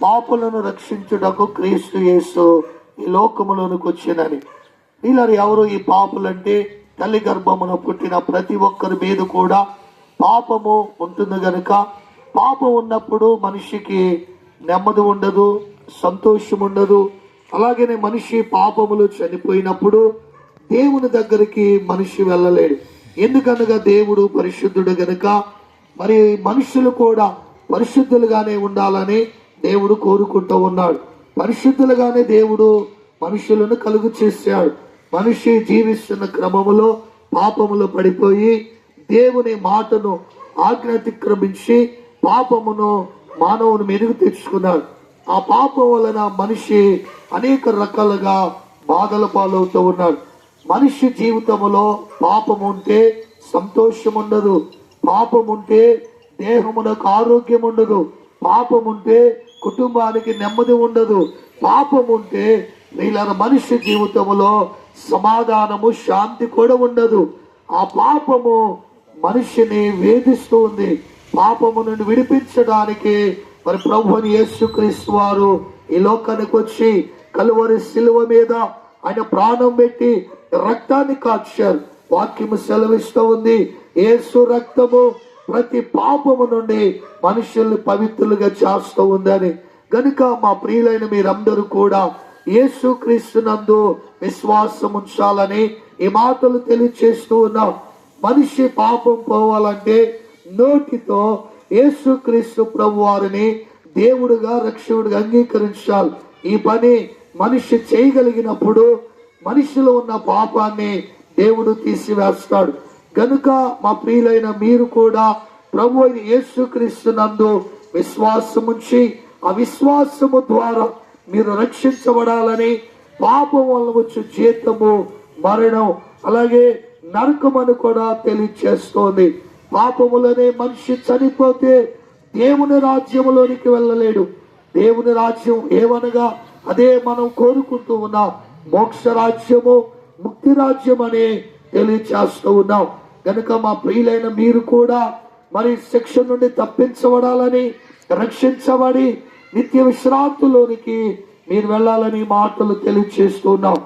పాపులను రక్షించుటకు క్రీస్తు యేసు ఈ లోకములోనికి వచ్చినని. ఇలా ఎవరు ఈ పాపులంటే తల్లి గర్భమున పుట్టిన ప్రతి ఒక్కరి మీద కూడా పాపము ఉంటుంది గనుక, పాపం ఉన్నప్పుడు మనిషికి నెమ్మది ఉండదు, సంతోషం ఉండదు. అలాగనే మనిషి పాపములు చనిపోయినప్పుడు దేవుని దగ్గరికి మనిషి వెళ్ళలేడు. ఎందుకనగా దేవుడు పరిశుద్ధుడు గనుక మరి మనుషులు కూడా పరిశుద్ధులుగానే ఉండాలని దేవుడు కోరుకుంటూ ఉన్నాడు. పరిశుద్ధులుగానే దేవుడు మనుషులను కలుగు చేశాడు. మనిషి జీవిస్తున్న క్రమములో పాపములో పడిపోయి దేవుని మాటను ఆజ్ఞాతిక్రమించి పాపమును మానవుని మెరుగు తెచ్చుకున్నాడు. ఆ పాపం వలన మనిషి అనేక రకాలుగా బాధల పాలవుతూ ఉన్నాడు. మనిషి జీవితంలో పాపం ఉంటే సంతోషం ఉండదు, పాపం ఉంటే దేహమునకు ఆరోగ్యం ఉండదు, పాపం ఉంటే కుటుంబానికి నెమ్మది ఉండదు, పాపం ఉంటే వీళ్ళ మనిషి జీవితంలో సమాధానము శాంతి కూడా ఉండదు. ఆ పాపము మనిషిని వేధిస్తూ ఉంది. పాపము నుండి విడిపించడానికి మరి ప్రభువుని యేసుక్రీస్తు వారు ఈ లోకానికి వచ్చి కలువరి శిలువ మీద ఆయన ప్రాణం పెట్టి రక్తాన్ని కాచారు. వాక్యము సెలవిస్తూ ఉంది, యేసు రక్తము ప్రతి పాపము నుండి మనుషుల్ని పవిత్రులుగా చేస్తూ ఉందని. గనుక మా ప్రియులైన మీరందరూ కూడా యేసుక్రీస్తునందు విశ్వాసం ఉంచాలని ఈ మాటలు తెలియచేస్తూ ఉన్నాం. మనిషి పాపం పోవాలంటే నోటితో యేసుక్రీస్తు ప్రభు వారిని దేవుడుగా రక్షకుడిగా అంగీకరించాలి. ఈ పని మనిషి చేయగలిగినప్పుడు మనిషిలో ఉన్న పాపాన్ని దేవుడు తీసివేస్తాడు. గనుక మా ప్రియులైన మీరు కూడా ప్రభు అయిన యేసుక్రీస్తునందు విశ్వాసముంచి ఆ విశ్వాసము ద్వారా మీరు రక్షించబడాలని, పాపం వల్ల వచ్చే జీతము మరణం, అలాగే నరకమని కూడా తెలియచేస్తోంది. పాపములనే మనిషి చనిపోతే దేవుని రాజ్యములోనికి వెళ్ళలేడు. దేవుని రాజ్యం ఏమనగా అదే మనం కోరుకుంటూ ఉన్నాం, మోక్ష రాజ్యము, ముక్తి రాజ్యం అని తెలియచేస్తూ ఉన్నాం. కనుక మా ప్రియులైన మీరు కూడా మరి శిక్ష నుండి తప్పించబడాలని, రక్షించబడి నిత్య విశ్రాంతిలోనికి మీరు వెళ్ళాలని మాటలు తెలియచేస్తున్నాం.